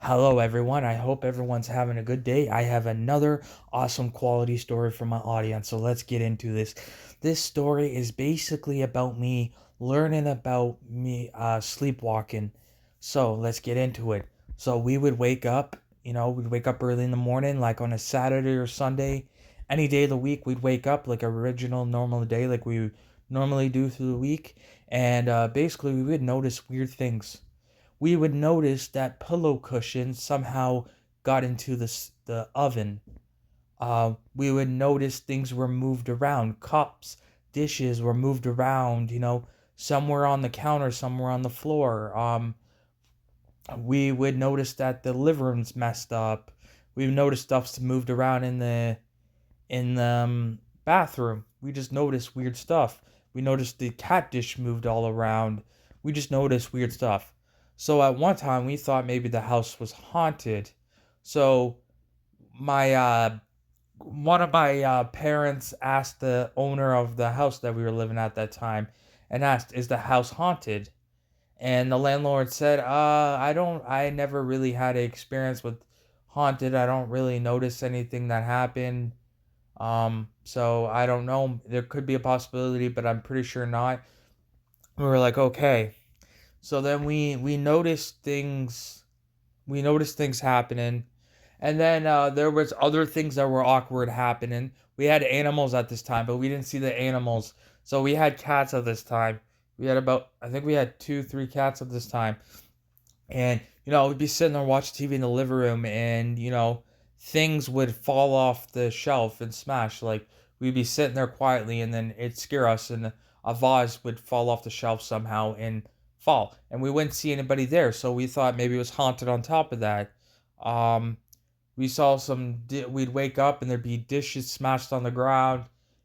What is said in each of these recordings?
Hello, everyone. I hope everyone's having a good day. I have another awesome quality story for my audience. So let's get into this. This story is basically about me learning about me sleepwalking. So let's get into it. So we would wake up, we'd wake up early in the morning, like on a Saturday or Sunday. Any day of the week, we'd wake up like original normal day, like we normally do through the week. And basically, we would notice weird things. We would notice that pillow cushion somehow got into the oven. We would notice things were moved around. Cups, dishes were moved around, somewhere on the counter, somewhere on the floor. We would notice that the living room's messed up. We would notice stuff's moved around in the bathroom. We just noticed weird stuff. We noticed the cat dish moved all around. We just noticed weird stuff. So at one time we thought maybe the house was haunted. So my one of my parents asked the owner of the house that we were living at that time and asked, "Is the house haunted?" And the landlord said, I never really had an experience with haunted. I don't really notice anything that happened. So I don't know. There could be a possibility, but I'm pretty sure not." We were like, okay. So then we noticed things. We noticed things happening, and then there was other things that were awkward happening. We had animals at this time, but we didn't see the animals. So we had cats at this time. We had I think we had two, three cats at this time. And, we'd be sitting there watching TV in the living room and, things would fall off the shelf and smash. Like, we'd be sitting there quietly and then it'd scare us and a vase would fall off the shelf somehow and fall. And we wouldn't see anybody there. So we thought maybe it was haunted on top of that. Um, we saw we'd wake up and there'd be dishes smashed on the ground.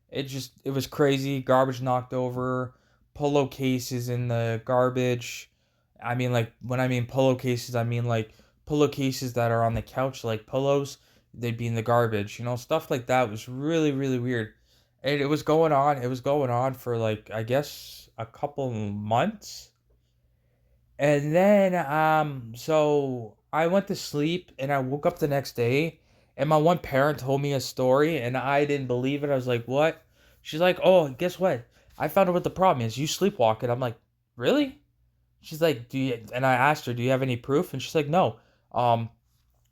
It was crazy. Garbage knocked over, pillowcases in the garbage. I mean, like, when I mean pillowcases, I mean like pillowcases that are on the couch, like pillows, they'd be in the garbage. Stuff like that was really, really weird. And it was going on for like, I guess, a couple months. And then, so I went to sleep and I woke up the next day and my one parent told me a story and I didn't believe it. I was like, what? She's like, oh, guess what? I found out what the problem is. You sleepwalk. And I'm like, really? She's like, and I asked her, do you have any proof? And she's like, no. Um,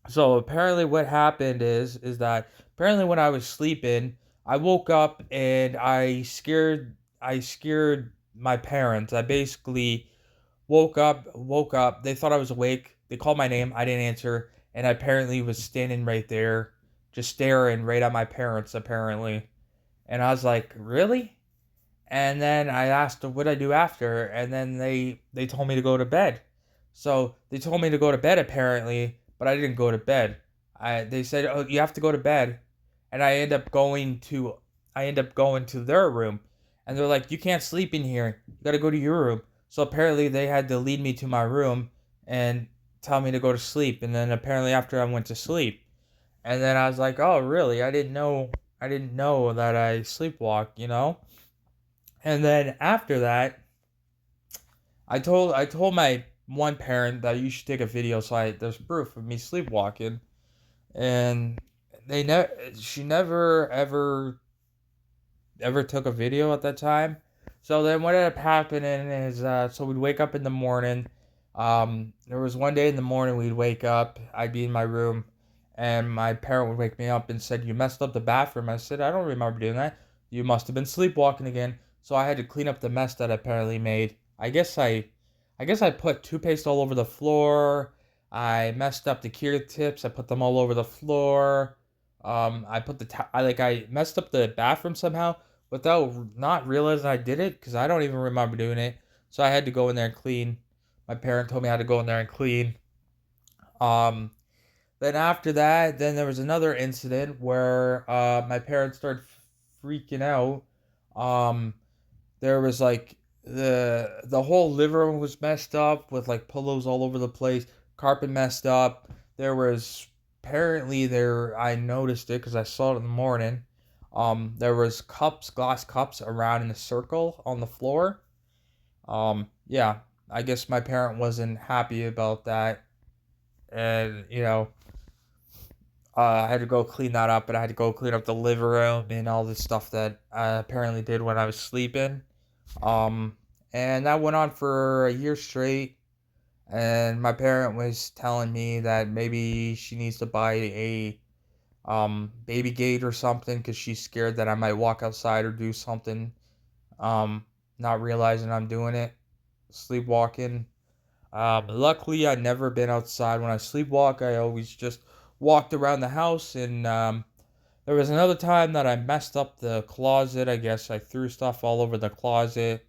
so apparently what happened is that apparently when I was sleeping, I woke up and I scared my parents. I basically woke up. They thought I was awake. They called my name. I didn't answer, and I apparently was standing right there, just staring right at my parents. Apparently, and I was like, "Really?" And then I asked them what I do after, and then they told me to go to bed. So they told me to go to bed apparently, but I didn't go to bed. They said, "Oh, you have to go to bed," and I end up going to their room, and they're like, "You can't sleep in here. You got to go to your room." So apparently they had to lead me to my room and tell me to go to sleep, and then apparently after I went to sleep, and then I was like, "Oh, really? I didn't know that I sleepwalk." And then after that, I told my one parent that you should take a video so there's proof of me sleepwalking, and she never ever took a video at that time. So then what ended up happening is so we'd wake up in the morning. There was one day in the morning we'd wake up, I'd be in my room, and my parent would wake me up and said, "You messed up the bathroom." I said, "I don't remember doing that." "You must have been sleepwalking again." So I had to clean up the mess that I apparently made. I guess I put toothpaste all over the floor. I messed up the cure tips. I put them all over the floor. I messed up the bathroom somehow without not realizing I did it because I don't even remember doing it. So I had to go in there and clean. My parent told me how to go in there and clean. Um, then after that, then there was another incident where my parents started freaking out. Um, there was like the whole living room was messed up with like pillows all over the place, carpet messed up. There was apparently there I noticed it because I saw it in the morning. There was glass cups around in a circle on the floor. Yeah, I guess my parent wasn't happy about that. and I had to go clean that up, and I had to go clean up the living room and all this stuff that I apparently did when I was sleeping. Um, and that went on for a year straight. And my parent was telling me that maybe she needs to buy a baby gate or something because she's scared that I might walk outside or do something, not realizing I'm doing it, sleepwalking. Luckily, I never been outside when I sleepwalk. I always just walked around the house, and there was another time that I messed up the closet. I guess I threw stuff all over the closet.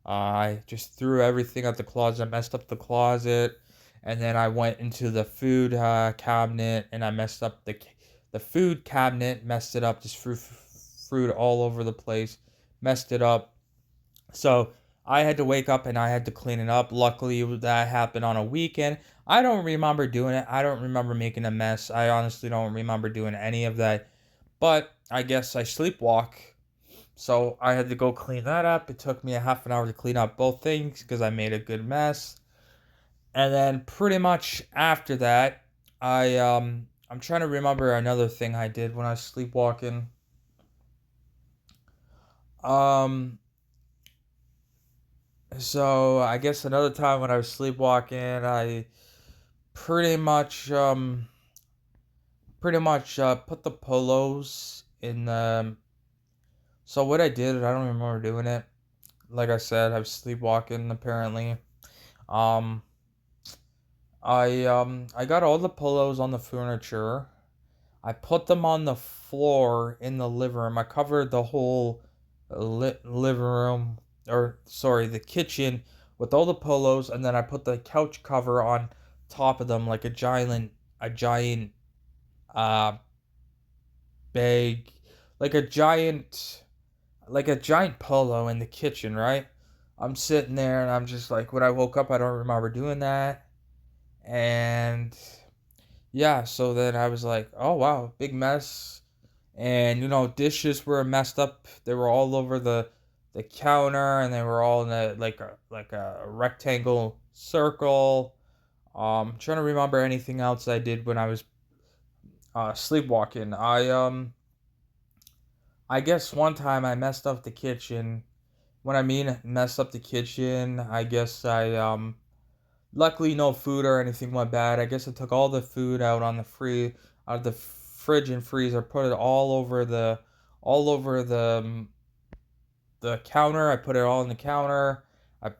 I just threw everything at the closet, messed up the closet, and then I went into the food cabinet and I messed up the food cabinet, messed it up, just threw fruit all over the place, messed it up. So I had to wake up and I had to clean it up. Luckily, that happened on a weekend. I don't remember doing it. I don't remember making a mess. I honestly don't remember doing any of that. But I guess I sleepwalk. So I had to go clean that up. It took me a half an hour to clean up both things because I made a good mess. And then pretty much after that, I'm trying to remember another thing I did when I was sleepwalking. Um so I guess another time when I was sleepwalking, I pretty much put the pillows in the so what I did, I don't remember doing it. Like I said, I was sleepwalking apparently. Um I got all the pillows on the furniture. I put them on the floor in the living room. I covered the whole living room, or sorry, the kitchen with all the pillows, and then I put the couch cover on top of them like a giant uh bag, like a giant pillow in the kitchen, right? I'm sitting there and I'm just like, when I woke up, I don't remember doing that. And yeah, so then I was like, oh wow, big mess. And dishes were messed up. They were all over the counter, and they were all in a like a rectangle circle. Trying to remember anything else I did when I was sleepwalking. I guess one time I messed up the kitchen. When I mean messed up the kitchen, I guess I luckily no food or anything went bad. I guess I took all the food out of the fridge and freezer, put it all over the counter. I put it all on the counter.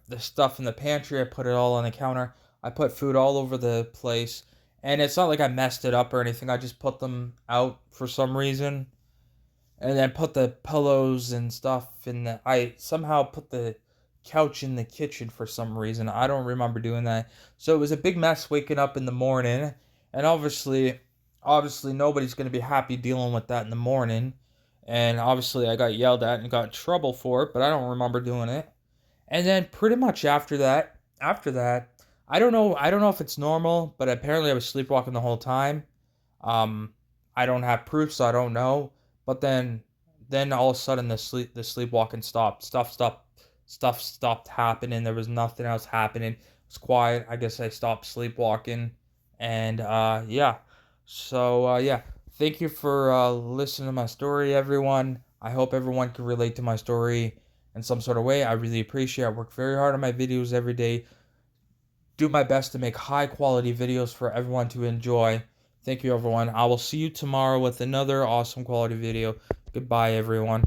The stuff in the pantry, I put it all on the counter. I put food all over the place. And it's not like I messed it up or anything. I just put them out for some reason. And then put the pillows and stuff in the. I somehow put the couch in the kitchen for some reason. I don't remember doing that. So it was a big mess waking up in the morning. And obviously nobody's going to be happy dealing with that in the morning. And obviously I got yelled at and got in trouble for it, but I don't remember doing it. And then pretty much after that, I don't know if it's normal, but apparently I was sleepwalking the whole time. Um, I don't have proof, so I don't know. But then all of a sudden the sleepwalking stopped. Stuff stopped happening. There was nothing else happening. It was quiet. I guess I stopped sleepwalking, and yeah. So yeah, thank you for listening to my story, everyone. I hope everyone can relate to my story in some sort of way. I really appreciate it. I work very hard on my videos every day. Do my best to make high quality videos for everyone to enjoy. Thank you, everyone. I will see you tomorrow with another awesome quality video. Goodbye, everyone.